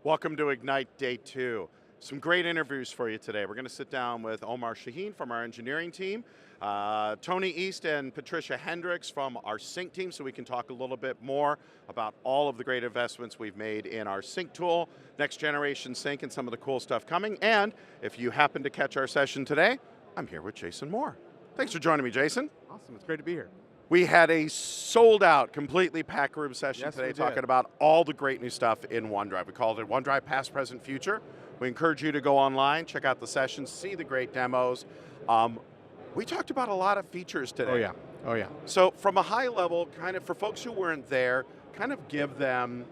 Welcome to Ignite Day 2. Some great interviews for you today. We're going to sit down with Omar Shaheen from our engineering team, Tony East and Patricia Hendricks from our sync team, so we can talk a little bit more about all of the great investments we've made in our sync tool, next generation sync, and some of the cool stuff coming. And if you happen to catch our session today, I'm here with Jason Moore. Thanks for joining me, Jason. Awesome, it's great to be here. We had a sold out, completely packed room session today talking about all the great new stuff in OneDrive. We called it OneDrive Past, Present, Future. We encourage you to go online, check out the sessions, see the great demos. We talked about a lot of features today. Oh yeah. So from a high level, kind of for folks who weren't there, kind of give them,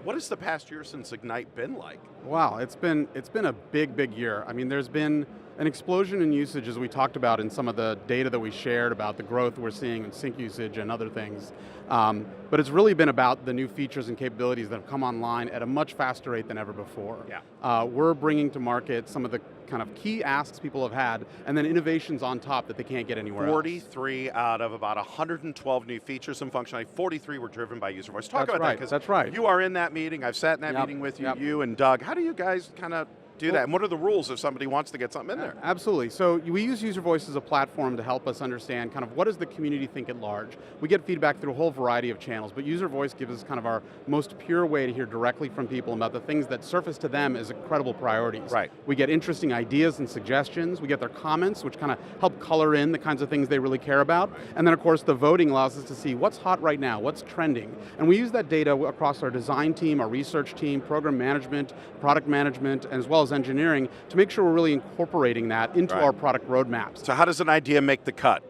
what has the past year since Ignite been like? Wow, it's been a big year. I mean, there's been an explosion in usage, as we talked about in some of the data that we shared about the growth we're seeing in sync usage and other things. But it's really been about the new features and capabilities that have come online at a much faster rate than ever before. Yeah. We're bringing to market some of the kind of key asks people have had, and then innovations on top that they can't get anywhere 43 out of about 112 new features and functionality, 43 were driven by user voice. Talk about that, because that's right. You are in that meeting, I've sat in that meeting with you, you and Doug. How do you guys kind of do that? And what are the rules if somebody wants to get something in there? Absolutely. So we use user voice as a platform to help us understand kind of what does the community think at large. We get feedback through a whole variety of channels, but user voice gives us kind of our most pure way to hear directly from people about the things that surface to them as incredible priorities. Right. We get interesting ideas and suggestions. We get their comments, which kind of help color in the kinds of things they really care about. And then of course the voting allows us to see what's hot right now, what's trending. And we use that data across our design team, our research team, program management, product management, as well as engineering, to make sure we're really incorporating that into our product roadmaps. So how does an idea make the cut?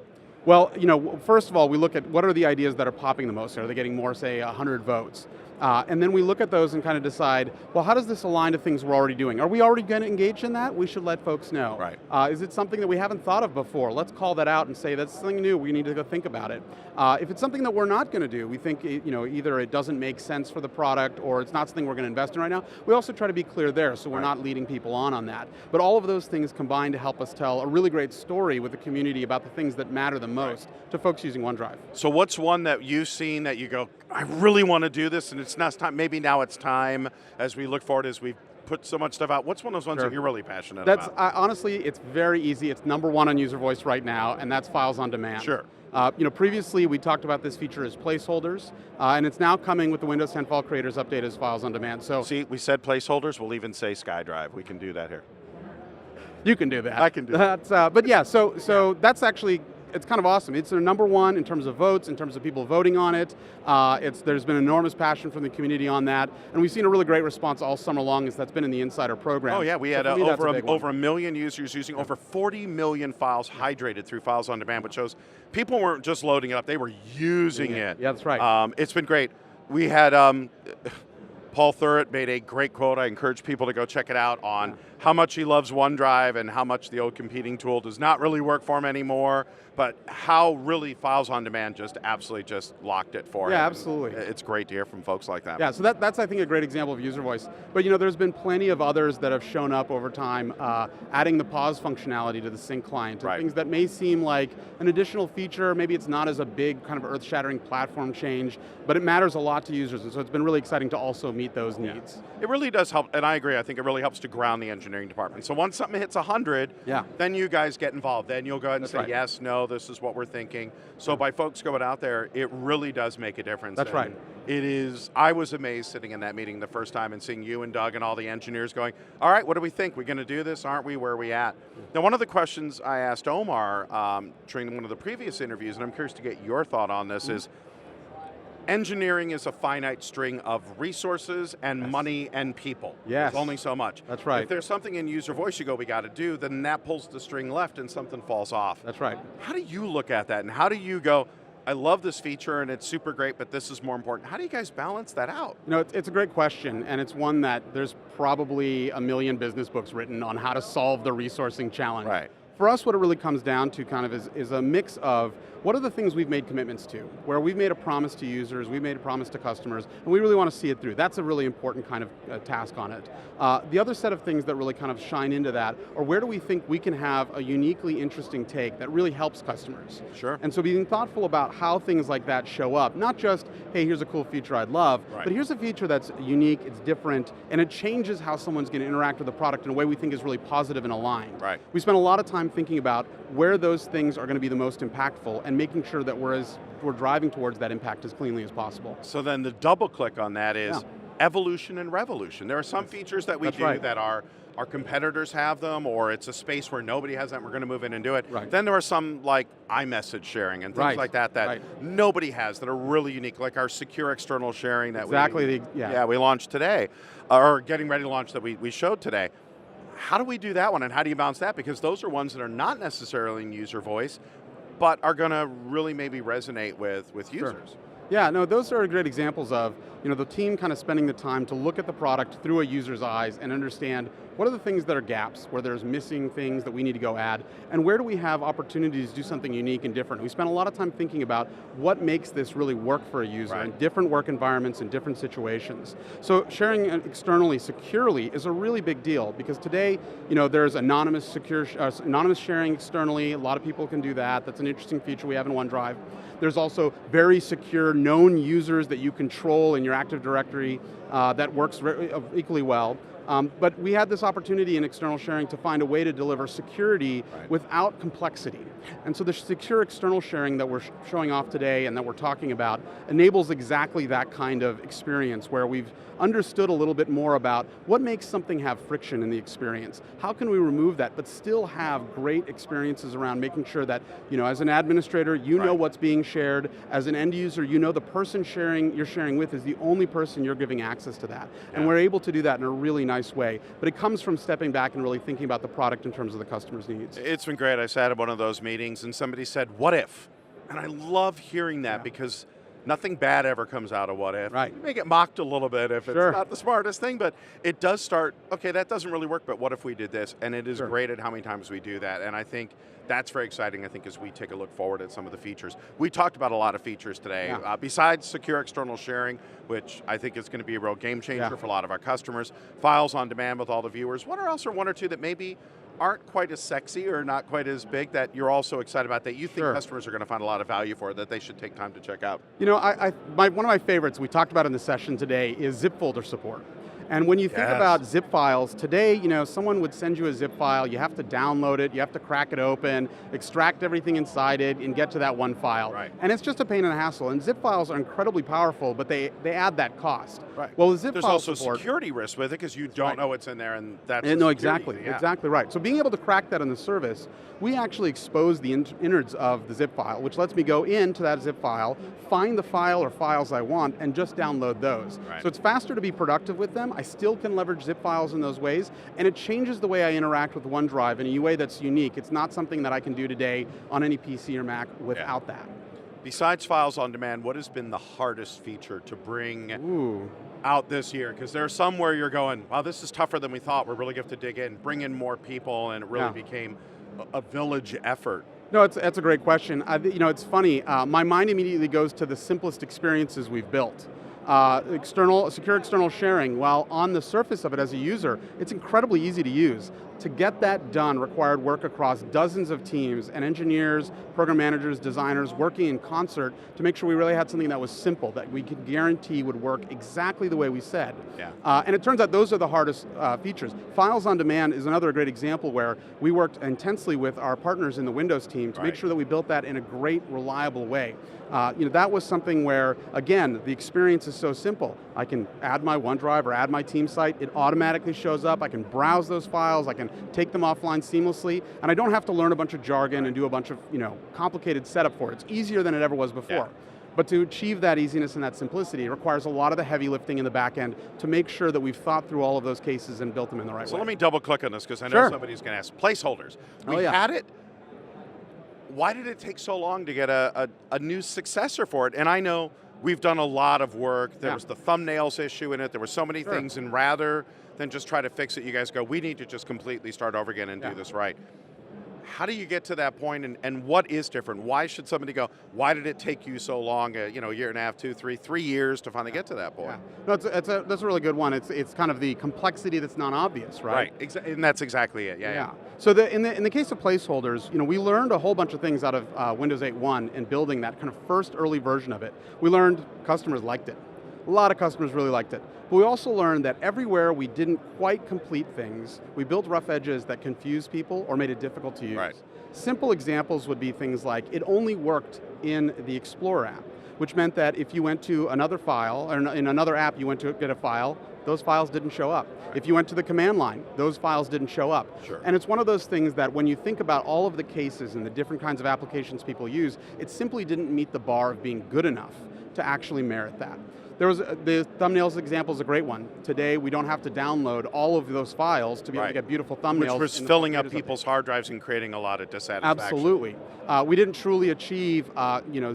Well, first of all, we look at what are the ideas that are popping the most. Are they getting more, say, 100 votes? And then we look at those and kind of decide, well, how does this align to things we're already doing? Are we already going to engage in that? We should let folks know. Right. Is it something that we haven't thought of before? Let's call that out and say that's something new, we need to go think about it. If it's something that we're not going to do, we think either it doesn't make sense for the product or it's not something we're going to invest in right now, we also try to be clear there so we're not leading people on that. But all of those things combine to help us tell a really great story with the community about the things that matter the most to folks using OneDrive. So what's one that you've seen that you go, I really want to do this and it's not time, maybe now it's time as we look forward, as we put so much stuff out. What's one of those ones that you're really passionate about? Honestly, it's very easy. It's #1 on user voice right now, and that's files on demand. Sure. Previously we talked about this feature as placeholders, and it's now coming with the Windows 10 File Creators update as files on demand. So see, we said placeholders, we'll even say SkyDrive. We can do that here. You can do that. I can do that. But yeah, so that's actually, it's kind of awesome. It's their #1 in terms of votes, in terms of people voting on it. There's been enormous passion from the community on that, and we've seen a really great response all summer long as that's been in the Insider program. Oh yeah, we had over a million users using over 40 million files hydrated through Files on Demand, which shows people weren't just loading it up, they were using it. Yeah, that's right. It's been great. We had Paul Thurrott made a great quote. I encourage people to go check it out on how much he loves OneDrive and how much the old competing tool does not really work for him anymore, but how really Files on Demand just absolutely just locked it for him. Yeah, absolutely. It's great to hear from folks like that. Yeah, so that's I think a great example of user voice. But there's been plenty of others that have shown up over time, adding the pause functionality to the sync client, and things that may seem like an additional feature, maybe it's not as a big kind of earth-shattering platform change, but it matters a lot to users, and so it's been really exciting to also meet those needs. It really does help, and I agree, I think it really helps to ground the engineering department. So once something hits 100, then you guys get involved. Then you'll go ahead and say, yes, no, this is what we're thinking. So by folks going out there, it really does make a difference. That's right. It is, I was amazed sitting in that meeting the first time and seeing you and Doug and all the engineers going, all right, what do we think? We're going to do this, aren't we? Where are we at? Now, one of the questions I asked Omar during one of the previous interviews, and I'm curious to get your thought on this, is engineering is a finite string of resources and money and people. Yes. There's only so much. That's right. If there's something in user voice you go, we got to do, then that pulls the string left and something falls off. That's right. How do you look at that, and how do you go, I love this feature and it's super great, but this is more important. How do you guys balance that out? It's a great question, and it's one that there's probably a million business books written on how to solve the resourcing challenge. Right. For us, what it really comes down to kind of is a mix of what are the things we've made commitments to, where we've made a promise to users, we've made a promise to customers, and we really want to see it through. That's a really important kind of task on it. The other set of things that really kind of shine into that are where do we think we can have a uniquely interesting take that really helps customers. Sure. And so being thoughtful about how things like that show up, not just, hey, here's a cool feature I'd love, Right. but here's a feature that's unique, it's different, and it changes how someone's going to interact with the product in a way we think is really positive and aligned. Right. We spent a lot of time thinking about where those things are going to be the most impactful and making sure that we're driving towards that impact as cleanly as possible. So then the double click on that is evolution and revolution. There are some features that we That's do right. that our competitors have them, or it's a space where nobody has that, and we're going to move in and do it. Right. Then there are some like iMessage sharing and things Right. like that Right. nobody has that are really unique, like our secure external sharing that Exactly, we launched today, or getting ready to launch that we showed today. How do we do that one, and how do you balance that? Because those are ones that are not necessarily in user voice, but are going to really maybe resonate with users. Yeah, no, those are great examples of the team kind of spending the time to look at the product through a user's eyes and understand what are the things that are gaps, where there's missing things that we need to go add, and where do we have opportunities to do something unique and different. We spent a lot of time thinking about what makes this really work for a user in different work environments and different situations. So sharing externally securely is a really big deal because today, there's anonymous sharing externally. A lot of people can do that. That's an interesting feature we have in OneDrive. There's also very secure known users that you control in your Active Directory that works equally well. But we had this opportunity in external sharing to find a way to deliver security without complexity. And so the secure external sharing that we're showing off today and that we're talking about enables exactly that kind of experience where we've understood a little bit more about what makes something have friction in the experience. How can we remove that but still have great experiences around making sure that, as an administrator, you know what's being shared. As an end user, the person you're sharing with is the only person you're giving access to that. Yeah. And we're able to do that in a really nice way. But it comes from stepping back and really thinking about the product in terms of the customer's needs. It's been great. I sat at one of those meetings and somebody said, what if? And I love hearing that because nothing bad ever comes out of what if. Right. You may get mocked a little bit if it's Sure. not the smartest thing, but it does start, okay, that doesn't really work, but what if we did this? And it is Sure. great at how many times we do that. And I think that's very exciting, I think, as we take a look forward at some of the features. We talked about a lot of features today. Yeah. Besides secure external sharing, which I think is going to be a real game changer Yeah. for a lot of our customers, files on demand with all the viewers, what else are one or two that maybe aren't quite as sexy or not quite as big that you're also excited about that you think Sure. customers are going to find a lot of value for, that they should take time to check out? One of my favorites we talked about in the session today is zip folder support. And when you think Yes. about zip files, today, someone would send you a zip file, you have to download it, you have to crack it open, extract everything inside it, and get to that one file. Right. And it's just a pain and a hassle. And zip files are incredibly powerful, but they add that cost. Right. Well, with zip There's file also support, security risk with it because you don't right. know what's in there, and that's no, the exactly, security, yeah. exactly right. So being able to crack that in the service, we actually expose the innards of the zip file, which lets me go into that zip file, find the file or files I want, and just download those. Right. So it's faster to be productive with them. I still can leverage zip files in those ways, and it changes the way I interact with OneDrive in a way that's unique. It's not something that I can do today on any PC or Mac without that. Besides files on demand, what has been the hardest feature to bring out this year? Because there's some where you're going, wow, this is tougher than we thought. We're really going to have to dig in, bring in more people, and it really became a village effort. No, that's a great question. It's funny. My mind immediately goes to the simplest experiences we've built. Secure external sharing, while on the surface of it as a user, it's incredibly easy to use. To get that done required work across dozens of teams and engineers, program managers, designers working in concert to make sure we really had something that was simple, that we could guarantee would work exactly the way we said. Yeah. And it turns out those are the hardest features. Files on demand is another great example where we worked intensely with our partners in the Windows team to make sure that we built that in a great, reliable way. That was something where, again, the experience is so simple. I can add my OneDrive or add my team site, it automatically shows up, I can browse those files, I can take them offline seamlessly, and I don't have to learn a bunch of jargon and do a bunch of complicated setup for it. It's easier than it ever was before. Yeah. But to achieve that easiness and that simplicity, it requires a lot of the heavy lifting in the back end to make sure that we've thought through all of those cases and built them in the right way. So let me double click on this because I know Sure. somebody's going to ask. Placeholders. We Oh, yeah. had it. Why did it take so long to get a new successor for it? And I know we've done a lot of work. There was the thumbnails issue in it. There were so many things, and rather than just try to fix it, you guys go, we need to just completely start over again and do this right. How do you get to that point, and what is different? Why should somebody go, why did it take you so long, a year and a half, 2, 3, 3 years to finally get to that point? Yeah. No, that's a really good one. It's kind of the complexity that's not obvious, right? Right, and that's exactly it, yeah. So in the case of placeholders, we learned a whole bunch of things out of Windows 8.1 and building that kind of first early version of it. We learned customers liked it. A lot of customers really liked it. But we also learned that everywhere we didn't quite complete things, we built rough edges that confused people or made it difficult to use. Right. Simple examples would be things like it only worked in the Explorer app, which meant that if you went to another file, or in another app you went to get a file, those files didn't show up. Right. If you went to the command line, those files didn't show up. Sure. And it's one of those things that when you think about all of the cases and the different kinds of applications people use, it simply didn't meet the bar of being good enough to actually merit that. The thumbnails example is a great one. Today, we don't have to download all of those files to be able to get beautiful thumbnails. Which was filling up people's hard drives and creating a lot of dissatisfaction. Absolutely. We didn't truly achieve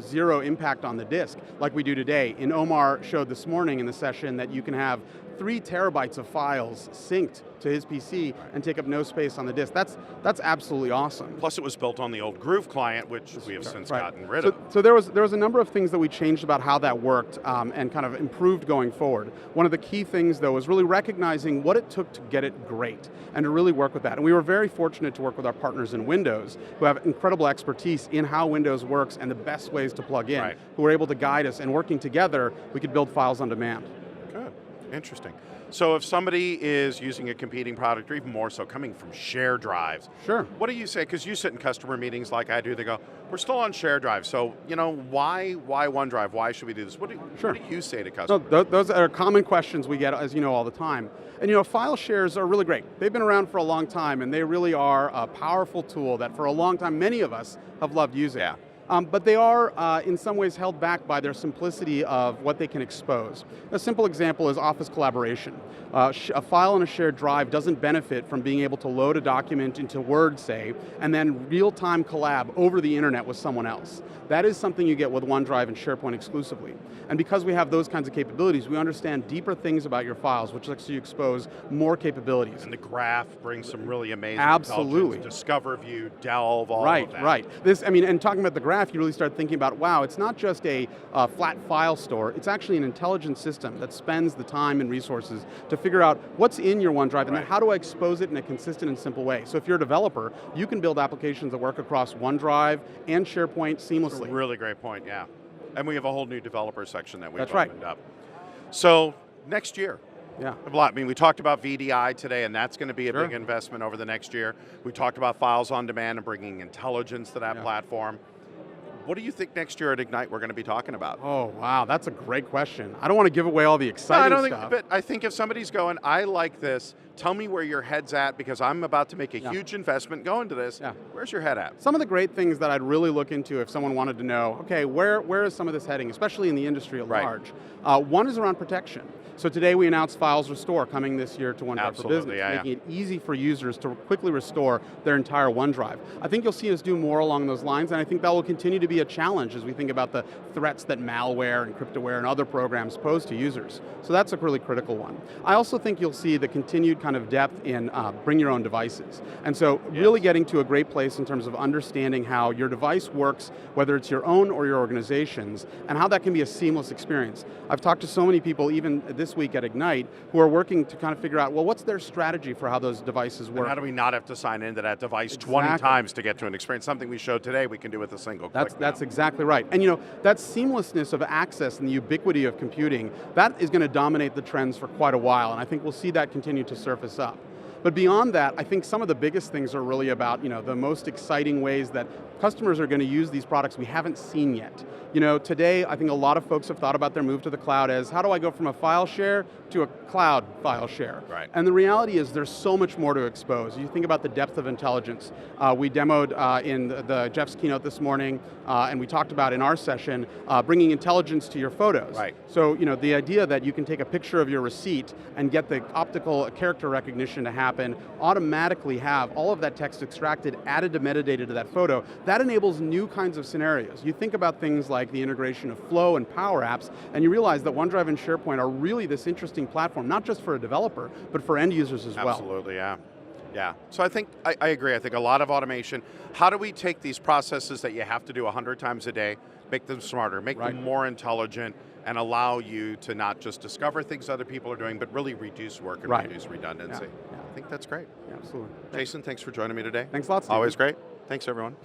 zero impact on the disk like we do today. And Omar showed this morning in the session that you can have 3 terabytes of files synced to his PC and take up no space on the disk. That's absolutely awesome. Plus it was built on the old Groove client, which we have since gotten rid of. So there was a number of things that we changed about how that worked and kind of improved going forward. One of the key things though was really recognizing what it took to get it great and to really work with that. And we were very fortunate to work with our partners in Windows who have incredible expertise in how Windows works and the best ways to plug in, who were able to guide us, and working together, we could build files on demand. Good, interesting. So if somebody is using a competing product, or even more so, coming from share drives, sure. What do you say? Because you sit in customer meetings like I do, they go, we're still on share drive, so why OneDrive? Why should we do this? What do you say to customers? No, those are common questions we get, as you know, all the time. And file shares are really great. They've been around for a long time, and they really are a powerful tool that for a long time, many of us have loved using. Yeah. But they are, in some ways, held back by their simplicity of what they can expose. A simple example is Office collaboration. A file on a shared drive doesn't benefit from being able to load a document into Word, say, and then real-time collab over the internet with someone else. That is something you get with OneDrive and SharePoint exclusively. And because we have those kinds of capabilities, we understand deeper things about your files, which lets you expose more capabilities. And the graph brings some really amazing Absolutely. Discover View, Delve, all of that. Right. And talking about the graph, you really start thinking about, wow, it's not just a flat file store, it's actually an intelligent system that spends the time and resources to figure out what's in your OneDrive and then how do I expose it in a consistent and simple way. So if you're a developer, you can build applications that work across OneDrive and SharePoint seamlessly. That's a really great point, yeah. And we have a whole new developer section that we've opened up. So next year, yeah. I mean, we talked about VDI today, and that's going to be a big investment over the next year. We talked about files on demand and bringing intelligence to that platform. What do you think next year at Ignite we're going to be talking about? Oh, wow, that's a great question. I don't want to give away all the exciting stuff. But I think if somebody's going, I like this, tell me where your head's at because I'm about to make a huge investment going to this. Yeah. Where's your head at? Some of the great things that I'd really look into if someone wanted to know, okay, where is some of this heading, especially in the industry at large? One is around protection. So today we announced Files Restore coming this year to OneDrive for Business, making it easy for users to quickly restore their entire OneDrive. I think you'll see us do more along those lines, and I think that will continue to be a challenge as we think about the threats that malware and cryptoware and other programs pose to users. So that's a really critical one. I also think you'll see the continued kind of depth in bring your own devices. And so really getting to a great place in terms of understanding how your device works, whether it's your own or your organization's, and how that can be a seamless experience. I've talked to so many people, even this week at Ignite, who are working to kind of figure out, well, what's their strategy for how those devices work? And how do we not have to sign into that device 20 times to get to an experience? Something we showed today we can do with a single click. That's exactly right. And that seamlessness of access and the ubiquity of computing, that is going to dominate the trends for quite a while, and I think we'll see that continue to surface up. But beyond that, I think some of the biggest things are really about the most exciting ways that customers are going to use these products we haven't seen yet. Today, I think a lot of folks have thought about their move to the cloud as, how do I go from a file share to a cloud file share? Right. And the reality is there's so much more to expose. You think about the depth of intelligence. We demoed in the Jeff's keynote this morning, and we talked about in our session, bringing intelligence to your photos. Right. So, the idea that you can take a picture of your receipt and get the optical character recognition to happen, automatically have all of that text extracted, added to metadata to that photo, that enables new kinds of scenarios. You think about things like the integration of Flow and Power Apps, and you realize that OneDrive and SharePoint are really this interesting platform, not just for a developer, but for end users as well. Absolutely, yeah. Yeah, so I think, I agree. I think a lot of automation. How do we take these processes that you have to do 100 times a day, make them smarter, make Right. them more intelligent, and allow you to not just discover things other people are doing, but really reduce work and Right. reduce redundancy. Yeah. I think that's great. Yeah, absolutely. Jason, thanks for joining me today. Thanks a lot, Steve. Always great. Thanks, everyone.